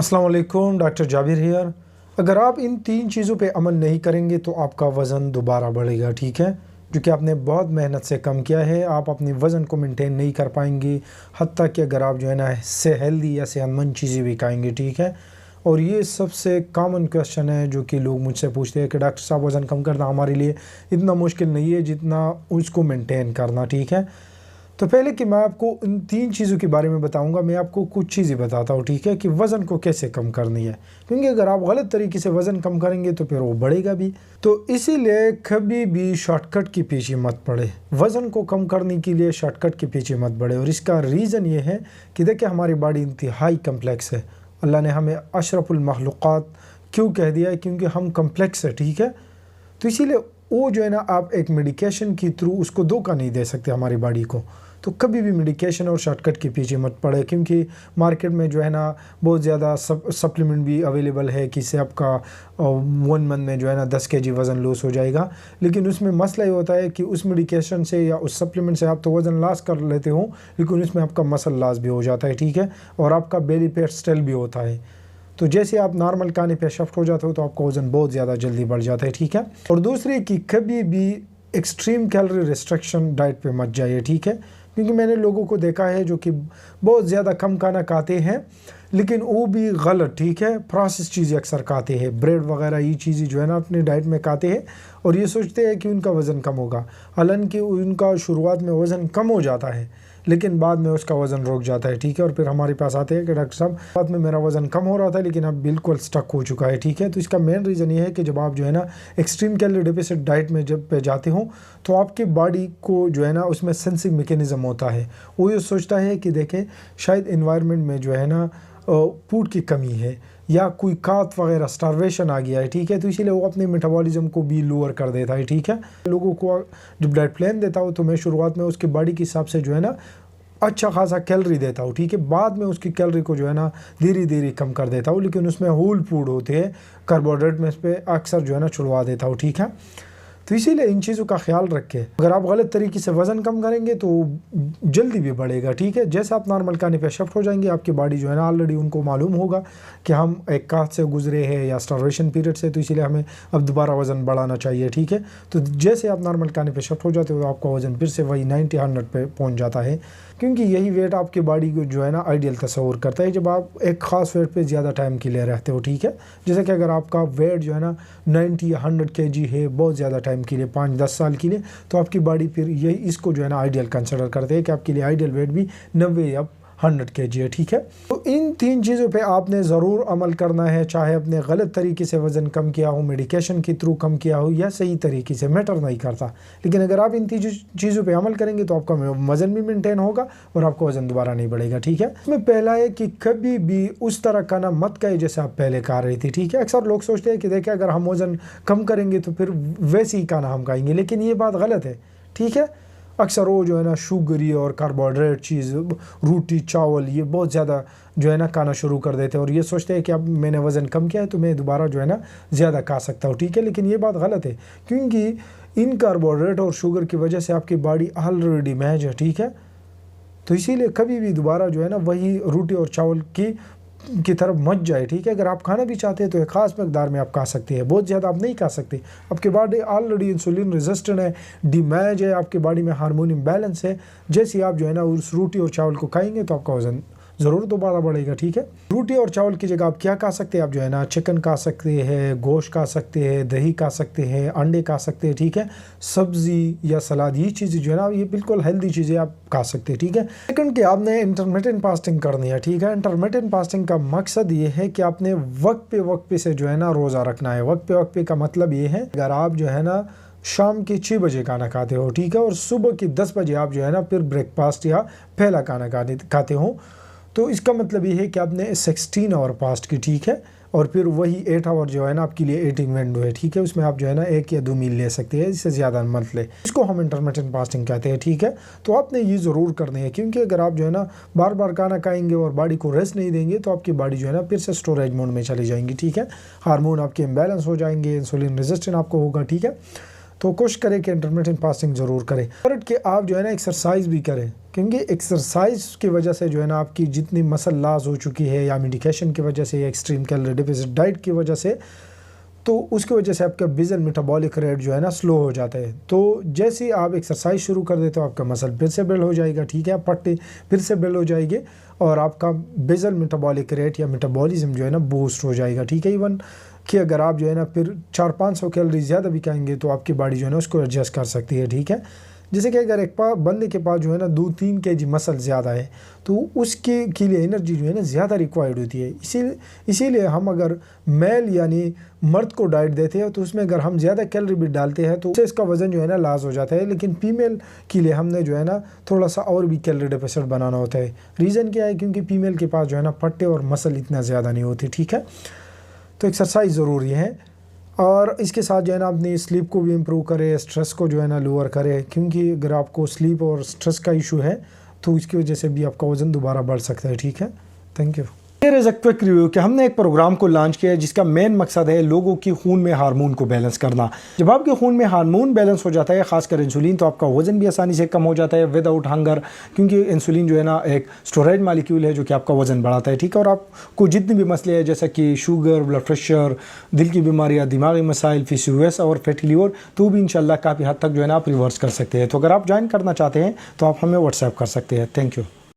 अस्सलाम वालेकुम, doctor Jabir here. अगर आप इन 3 चीज़ों पे अमल नहीं करेंगे तो आपका वज़न दोबारा बढ़ेगा, ठीक है? जो कि आपने बहुत मेहनत से कम किया है, आप अपने वज़न को मेंटेन नहीं कर पाएंगे। हत्ता कि अगर आप जो है ना से हेल्दी या सेहतमंद चीज़ें भी खाएंगे, ठीक है? और ये सबसे कॉमन क्वेश्चन है जो कि लोग मुझसे पूछते हैं कि डॉक्टर साहब वज़न कम करना हमारे लिए इतना मुश्किल नहीं है जितना उसको मेंटेन करना, ठीक है? तो पहले कि मैं आपको इन 3 चीज़ों के बारे में बताऊंगा, मैं आपको कुछ चीज़ें बताता हूँ, ठीक है, कि वज़न को कैसे कम करनी है। क्योंकि अगर आप गलत तरीके से वज़न कम करेंगे तो फिर वो बढ़ेगा भी। तो इसीलिए कभी भी शॉर्टकट के पीछे मत पड़े। वज़न को कम करने के लिए शॉर्टकट के पीछे मत बढ़े। और इसका रीज़न ये है कि देखिए हमारी बॉडी इंतहाई कम्प्लेक्स है। अल्लाह ने हमें अशरफुल मखलूक़ात क्यों कह दिया है? क्योंकि हम कम्प्लेक्स है, ठीक है। तो इसीलिए वो जो है ना, आप एक मेडिकेशन के थ्रू उसको धोखा नहीं दे सकते हमारी बॉडी को। तो कभी भी मेडिकेशन और शॉर्टकट के पीछे मत पड़े, क्योंकि मार्केट में जो है ना बहुत ज़्यादा सप्लीमेंट भी अवेलेबल है कि इससे आपका 1 मंथ में जो है ना 10 kg वज़न लॉस हो जाएगा। लेकिन उसमें मसला ये होता है कि उस मेडिकेशन से या उस सप्लीमेंट से आप तो वज़न लॉस कर लेते हो, लेकिन उसमें आपका मसल लॉस भी हो जाता है, ठीक है, और आपका बेली फैट स्टिल भी होता है। तो जैसे आप नॉर्मल खाने पे शिफ्ट हो जाते हो तो आपका वज़न बहुत ज़्यादा जल्दी बढ़ जाता है, ठीक है। और दूसरी कि कभी भी एक्सट्रीम कैलोरी रिस्ट्रिक्शन डाइट पे मत जाइए, ठीक है। क्योंकि मैंने लोगों को देखा है जो कि बहुत ज़्यादा कम खाना खाते हैं, लेकिन वो भी गलत, ठीक है, प्रोसेस चीज़ें अक्सर खाते हैं, ब्रेड वगैरह ये चीज़ें जो है ना अपनी डाइट में खाते हैं और ये सोचते हैं कि उनका वज़न कम होगा। हालांकि उनका शुरुआत में वज़न कम हो जाता है, लेकिन बाद में उसका वज़न रुक जाता है, ठीक है। और फिर हमारे पास आते हैं कि डॉक्टर साहब बाद में मेरा वज़न कम हो रहा था लेकिन अब बिल्कुल स्टक हो चुका है, ठीक है। तो इसका मेन रीज़न ये है कि जब आप जो है ना एक्सट्रीम कैलोरी डेफिसिट डाइट में जब पे जाते हो तो आपकी बॉडी को जो है ना उसमें सेंसिंग मैकेनिज़्म होता है। वो ये सोचता है कि देखें शायद इन्वायरमेंट में जो है ना फूड की कमी है या कोई कात वगैरह स्टारवेशन आ गया है, ठीक है। तो इसीलिए वो अपने मेटाबॉलिज्म को भी लोअर कर देता है, ठीक है। लोगों को जब डाइट प्लान देता हूँ तो मैं शुरुआत में उसकी बॉडी के हिसाब से जो है ना अच्छा खासा कैलोरी देता हूँ, ठीक है। बाद में उसकी कैलोरी को जो है ना धीरे धीरे कम कर देता हूँ, लेकिन उसमें होल फूड होते हैं, कार्बोहाइड्रेट में इस पर अक्सर जो है ना छुड़वा देता हूँ, ठीक है। तो इसीलिए इन चीज़ों का ख्याल रखें। अगर आप गलत तरीके से वज़न कम करेंगे तो जल्दी भी बढ़ेगा, ठीक है। जैसे आप नॉर्मल खाने पे शिफ्ट हो जाएंगे आपकी बॉडी जो है ना ऑलरेडी उनको मालूम होगा कि हम एक काट से गुजरे हैं या स्टार्वेशन पीरियड से, तो इसीलिए हमें अब दोबारा वज़न बढ़ाना चाहिए, ठीक है। तो जैसे आप नॉर्मल खाने पे शिफ्ट हो जाते हो तो आपका वज़न फिर से वही 90-100 पे पहुँच जाता है, क्योंकि यही वेट आपकी बॉडी को जो है ना आइडियल तस्वुर करता है जब आप एक ख़ास वेट पे ज़्यादा टाइम के लिए रहते हो, ठीक है। जैसे कि अगर आपका वेट जो है ना 90 या 100 kg है बहुत ज़्यादा टाइम के लिए, 5-10 साल के लिए, तो आपकी बॉडी फिर यही इसको जो है ना आइडियल कंसिडर करते हैं कि आपके लिए आइडियल वेट भी 90 या 100 kg है, ठीक है। तो इन 3 चीज़ों पे आपने ज़रूर अमल करना है, चाहे आपने गलत तरीके से वज़न कम किया हो, मेडिकेशन के थ्रू कम किया हो या सही तरीके से, मैटर नहीं करता। लेकिन अगर आप इन 3 चीज़ों पे अमल करेंगे तो आपका वज़न भी मेंटेन होगा और आपका वज़न दोबारा नहीं बढ़ेगा, ठीक है। इसमें पहला है कि कभी भी उस तरह खाना मत खाए जैसे आप पहले खा रहे थे, ठीक है। अक्सर लोग सोचते हैं कि देखिए अगर हम वज़न कम करेंगे तो फिर वैसे ही खाना हम खाएंगे, लेकिन ये बात गलत है, ठीक है। अक्सर वो जो है ना शुगरी और कार्बोहाइड्रेट चीज़, रोटी चावल, ये बहुत ज़्यादा जो है ना खाना शुरू कर देते हैं और ये सोचते हैं कि अब मैंने वज़न कम किया है तो मैं दोबारा जो है ना ज़्यादा खा सकता हूँ, ठीक है। लेकिन ये बात गलत है, क्योंकि इन कार्बोहाइड्रेट और शुगर की वजह से आपकी बॉडी ऑलरेडी डैमेज है, ठीक है। तो इसीलिए कभी भी दोबारा जो है ना वही रोटी और चावल की तरफ मत जाए, ठीक है। अगर आप खाना भी चाहते हैं तो एक ख़ास मकदार में आप खा सकते हैं, बहुत ज़्यादा आप नहीं खा सकते। आपकी बॉडी ऑलरेडी इंसुलिन रेजिस्टेंट है, डैमेज है, आपकी बॉडी में हार्मोन इम्बैलेंस है। जैसे आप जो है ना उस रोटी और चावल को खाएंगे तो आपका वज़न ज़रूर दोबारा बढ़ेगा, ठीक है। रोटी और चावल की जगह आप क्या खा सकते हैं? आप जो है ना चिकन खा सकते हैं, गोश्त खा सकते हैं, दही खा सकते हैं, अंडे खा सकते हैं, ठीक है। सब्ज़ी या सलाद, ये चीज़ें जो है ना ये बिल्कुल हेल्दी चीज़ें आप खा सकते हैं, ठीक है। सेकंड कि आपने इंटरमिटेंट फास्टिंग करनी है, ठीक है। इंटरमिटेंट फास्टिंग का मकसद ये है कि आपने वक्त पे से जो है ना रोज़ा रखना है। वक्त पे का मतलब ये है अगर आप जो है ना शाम के 6 बजे खाना खाते हो, ठीक है, और सुबह के 10 बजे आप जो है ना फिर ब्रेकफास्ट या पहला खाना खाते हो, तो इसका मतलब ये है कि आपने 16 आवर फास्ट की, ठीक है। और फिर वही 8 आवर जो है ना आपके लिए ईटिंग विंडो है, ठीक है। उसमें आप जो है ना 1 या 2 मील ले सकते हैं, इससे ज़्यादा मत ले। इसको हम इंटरमिटेंट फास्टिंग कहते हैं, ठीक है। तो आपने ये ज़रूर करनी है, क्योंकि अगर आप जो है ना बार बार खाना खाएंगे और बॉडी को रेस्ट नहीं देंगे तो आपकी बॉडी जो है ना फिर से स्टोरेज मोड में चली जाएंगी, ठीक है। हार्मोन आपके इम्बैलेंस हो जाएंगे, इंसुलिन रेजिस्टेंट आपको होगा, ठीक है। तो कोशिश करें कि इंटरमिटेंट फास्टिंग ज़रूर करें और कि आप जो है ना एक्सरसाइज भी करें, क्योंकि एक्सरसाइज की वजह से जो है ना आपकी जितनी मसल लॉस हो चुकी है या मेडिकेशन की वजह से या एक्सट्रीम कैलोरी डेफिसिट डाइट की वजह से, तो उसकी वजह से आपका बेसल मेटाबॉलिक रेट जो है ना स्लो हो जाता है। तो जैसे ही आप एक्सरसाइज शुरू कर देते हो आपका मसल फिर से बिल्ड हो जाएगा, ठीक है, पट्टी फिर से बिल्ड हो जाएगी और आपका बेसल मेटाबॉलिक रेट या मेटाबॉलिज्म जो है ना बूस्ट हो जाएगा, ठीक है। इवन कि अगर आप जो है ना फिर 400-500 कैलोरी ज़्यादा भी खाएंगे तो आपकी बॉडी जो है ना उसको एडजस्ट कर सकती है, ठीक है। जैसे कि अगर एक बंदे के पास जो है ना 2-3 kg मसल ज़्यादा है तो उसके के लिए एनर्जी जो है ना ज़्यादा रिक्वायर्ड होती है। इसीलिए हम अगर मेल यानी मर्द को डाइट देते हैं तो उसमें अगर हम ज़्यादा कैलोरी भी डालते हैं तो उससे इसका वज़न जो है ना लॉस हो जाता है, लेकिन फीमेल के लिए हमने जो है ना थोड़ा सा और भी कैलोरी डेफिसिट बनाना होता है। रीज़न क्या है, क्योंकि फीमेल के पास जो है ना पट्टे और मसल इतना ज़्यादा नहीं होते, ठीक है। तो एक्सरसाइज ज़रूरी है और इसके साथ जो है ना अपनी स्लीप को भी इम्प्रूव करें, स्ट्रेस को जो है ना लोअर करें, क्योंकि अगर आपको स्लीप और स्ट्रेस का इशू है तो इसकी वजह से भी आपका वज़न दोबारा बढ़ सकता है, ठीक है। Thank you. Here is a quick review कि हमने एक प्रोग्राम को लॉन्च किया है जिसका मेन मकसद है लोगों की खून में हार्मोन को बैलेंस करना। जब आपके खून में हार्मोन बैलेंस हो जाता है, खासकर इंसुलिन, तो आपका वज़न भी आसानी से कम हो जाता है विदाउट हंगर, क्योंकि इंसुलिन जो है ना एक स्टोरेज मालिक्यूल है जो कि आपका वज़न बढ़ाता है, ठीक है। और आपको जितनी भी मसले हैं जैसा कि शुगर, ब्लड प्रेशर, दिल की बीमारियाँ, दिमागी मसाइल, PCOS और फैटी लीवर, तो भी इंशाल्लाह काफ़ी हद तक जो है ना आप रिवर्स कर सकते हैं। तो अगर आप ज्वाइन करना चाहते हैं तो आप हमें व्हाट्सएप कर सकते हैं। Thank you.